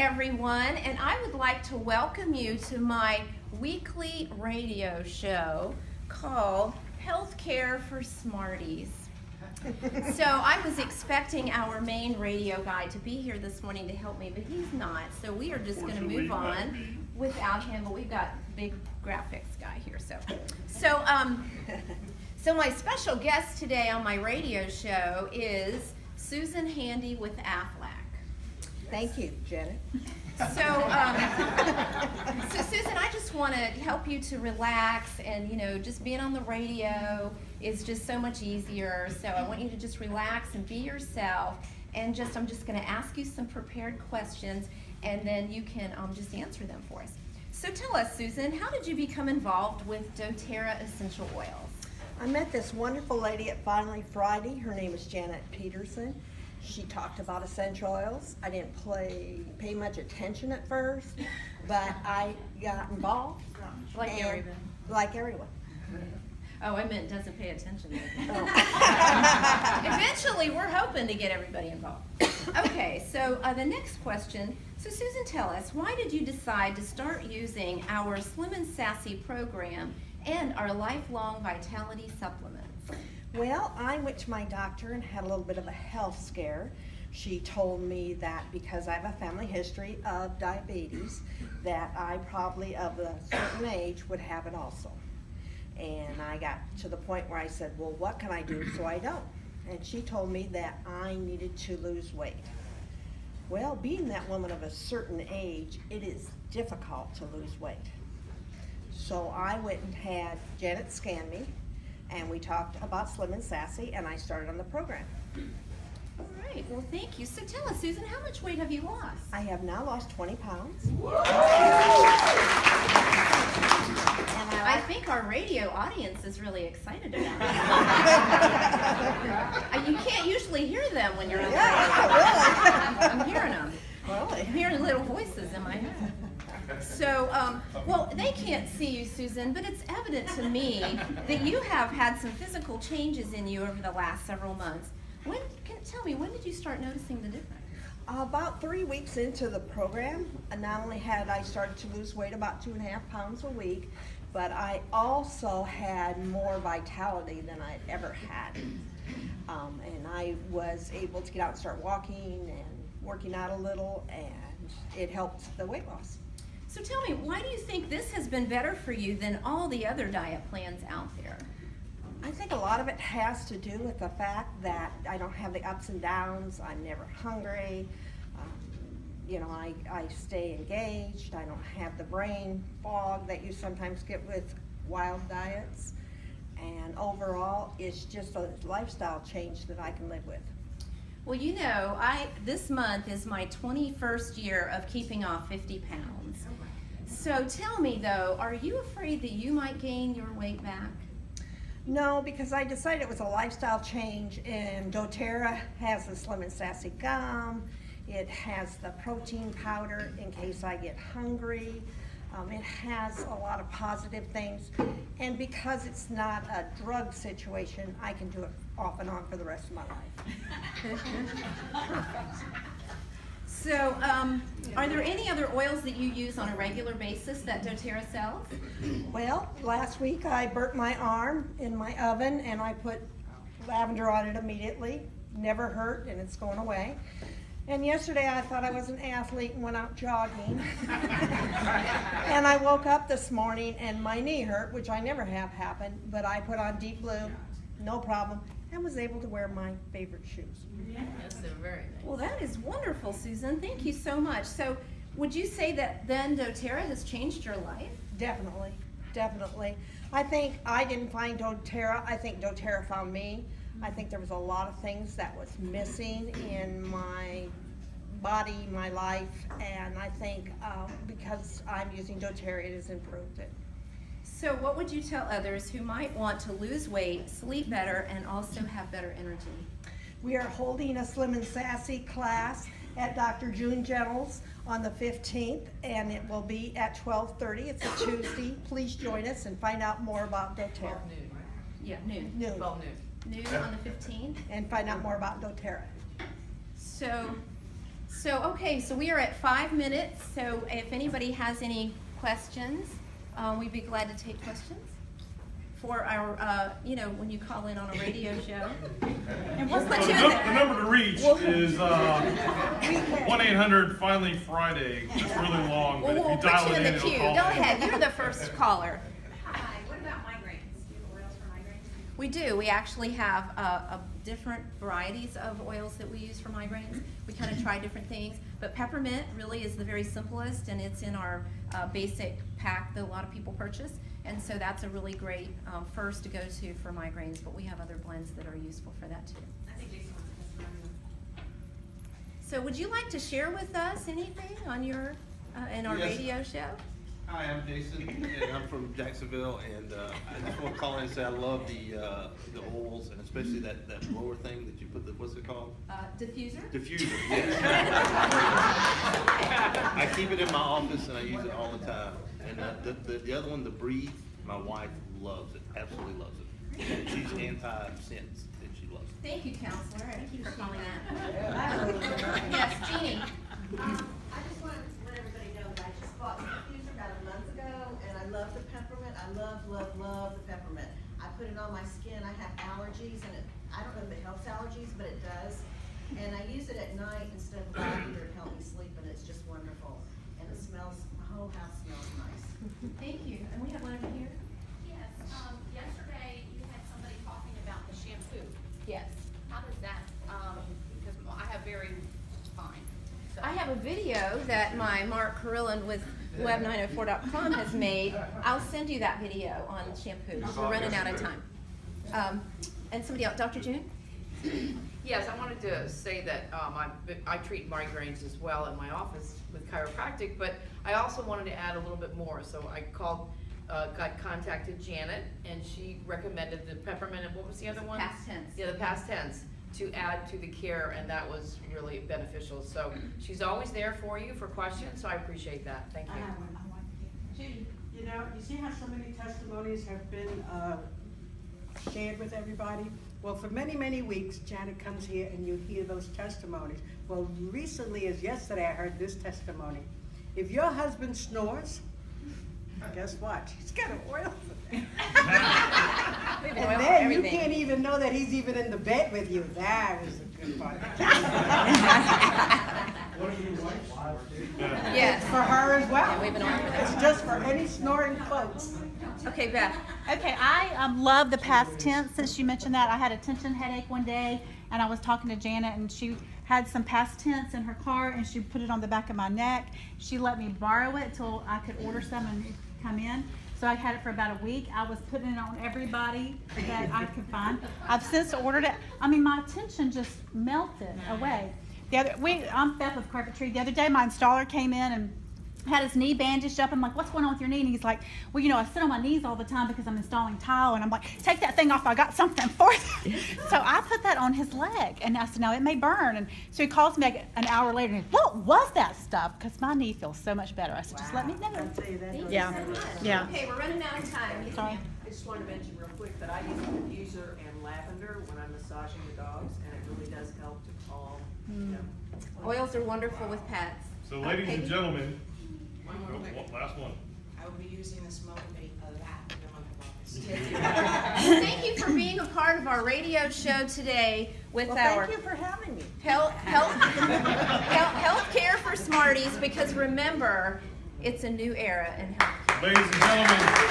everyone, and I would like to welcome you to my weekly radio show called Healthcare for Smarties. So I was expecting our main radio guy to be here this morning to help me, but he's not. So we are just going to move on without him, but we've got big graphics guy here. So my special guest today on my radio show is Susan Handy with Aflac. Thank you, Janet. So Susan, I just want to help you to relax, and just being on the radio is just so much easier. So I want you to just relax and be yourself, and I'm just going to ask you some prepared questions, and then you can just answer them for us. So tell us, Susan, how did you become involved with doTERRA essential oils? I met this wonderful lady at Finally Friday. Her name is Janet Peterson. She talked about essential oils. I didn't pay much attention at first, but I got involved. Like everyone. Like everyone. Oh, I meant doesn't pay attention. Oh. Eventually, we're hoping to get everybody involved. Okay, so the next question. So Susan, tell us, why did you decide to start using our Slim Sassy program and our lifelong vitality supplements? Well, I went to my doctor and had a little bit of a health scare. She told me that because I have a family history of diabetes, that I probably of a certain age would have it also. And I got to the point where I said, well, what can I do so I don't? And she told me that I needed to lose weight. Well, being that woman of a certain age, it is difficult to lose weight. So I went and had Janet scan me, and we talked about Slim Sassy, and I started on the program. All right, well, thank you. So tell us, Susan, how much weight have you lost? I have now lost 20 pounds. I think our radio audience is really excited about it. You can't usually hear them when you're on the radio. I'm hearing them. Really? I'm hearing little voices in my head. So, well, they can't see you, Susan, but it's evident to me that you have had some physical changes in you over the last several months. Tell me, when did you start noticing the difference? About 3 weeks into the program, not only had I started to lose weight about 2.5 pounds a week, but I also had more vitality than I'd ever had. And I was able to get out and start walking and working out a little, and it helped the weight loss. So tell me, why do you think this has been better for you than all the other diet plans out there? I think a lot of it has to do with the fact that I don't have the ups and downs. I'm never hungry. I stay engaged. I don't have the brain fog that you sometimes get with wild diets. And overall, it's just a lifestyle change that I can live with. Well, this month is my 21st year of keeping off 50 pounds. So tell me, though, are you afraid that you might gain your weight back? No, because I decided it was a lifestyle change, and doTERRA has the Slim Sassy gum. It has the protein powder in case I get hungry. It has a lot of positive things, and because it's not a drug situation, I can do it off and on for the rest of my life. So, are there any other oils that you use on a regular basis that doTERRA sells? Well, last week I burnt my arm in my oven, and I put lavender on it immediately. Never hurt, and it's going away. And yesterday I thought I was an athlete and went out jogging. And I woke up this morning and my knee hurt, which I never have happened, but I put on Deep Blue, no problem, and was able to wear my favorite shoes. Yes, they're very nice. Well, that is wonderful, Susan. Thank you so much. So, would you say that then doTERRA has changed your life? Definitely, definitely. I think I didn't find doTERRA. I think doTERRA found me. I think there was a lot of things that was missing in my body, my life, and I think because I'm using doTERRA, it has improved it. So what would you tell others who might want to lose weight, sleep better, and also have better energy? We are holding a Slim Sassy class at Dr. June Gentle's on the 15th, and it will be at 12:30. It's a Tuesday. Please join us and find out more about doTERRA. 12 noon, right? Yeah, noon. Noon. 12 noon. Noon on the 15th. And find out more about doTERRA. So So we are at 5 minutes, so if anybody has any questions, we'd be glad to take questions for our, when you call in on a radio show. And we'll put you in there. The number to reach is 1-800-FINALLY-FRIDAY. It's really long, but We'll if you put dial you it in in, the it'll queue. call Go in. ahead, you're the first caller. Hi, what about migraines? Do you have oils for migraines? We do. We actually have different varieties of oils that we use for migraines. We kind of try different things, but peppermint really is the very simplest, and it's in our basic pack that a lot of people purchase. And so that's a really great first to go to for migraines, but we have other blends that are useful for that too. I think Jason wants to testimonial. So would you like to share with us anything on your in our Yes. radio show? Hi, I'm Jason, and I'm from Jacksonville, and I just want to call in and say I love the oils, and especially that blower thing that you put what's it called? Diffuser? Diffuser, yes. I keep it in my office and I use it all the time. And the other one, the Breathe, my wife loves it, absolutely loves it. And she's anti-scents, and she loves it. Thank you, counselor. Thank you for calling that. Yes, Jeannie. I just want to let everybody know that I just bought the diffuser about a month ago, and I love the peppermint. I love the peppermint. I put it on my skin. I have allergies, and I don't know if it helps allergies, but it does. And I use it at night instead of lavender to help me sleep, and it's just wonderful. And it smells, my whole house smells nice. Thank you. And we have one over here. Yes, yesterday you had somebody talking about the shampoo. Yes. How does that, because I have very fine. So- I have a video that my Mark Carillon with web904.com has made. I'll send you that video on shampoo. We're running out of time. And somebody else, Dr. June? Yes, I wanted to say that I treat migraines as well in my office with chiropractic, but I also wanted to add a little bit more. So I contacted Janet, and she recommended the peppermint, and what was the other one? Past tense. Yeah, the past tense, to add to the care, and that was really beneficial. So she's always there for you for questions, so I appreciate that. Thank you. Judy. You know, you see how so many testimonies have been shared with everybody? Well, for many, many weeks, Janet comes here and you hear those testimonies. Well, recently as yesterday, I heard this testimony. If your husband snores, guess what? He's got an oil for that. And then you can't even know that he's even in the bed with you. That was a good part. Yes. For her as well. Yeah, we have an order for that. It's just for any snoring folks. Okay, Beth. Okay, I love the past tense since you mentioned that. I had a tension headache one day, and I was talking to Janet, and she had some past tense in her car, and she put it on the back of my neck. She let me borrow it till I could order some and come in. So I had it for about a week. I was putting it on everybody that I could find. I've since ordered it. I mean, my tension just melted away. I'm Beth with Carpentry. The other day, my installer came in and had his knee bandaged up. I'm like, what's going on with your knee? And he's like, well, I sit on my knees all the time because I'm installing tile. And I'm like, take that thing off. I got something for you. So I put that on his leg. And I said, no, it may burn. And so he calls me like an hour later and he goes, what was that stuff? Because my knee feels so much better. I said, just let me know. I'll tell you that. Yeah. Yeah. Okay, we're running out of time. Yes, Sorry. ma'am. I just want to mention real quick that I use diffuser and lavender when I'm massaging the dogs, and it really does help to calm them. Oils are wonderful with pets. So ladies and gentlemen, last one. I will be using this motivate a lot in the month of August. Thank you for being a part of our radio show today with Well, our thank you for having me. health care for Smarties, because remember, it's a new era in health. Ladies and gentlemen.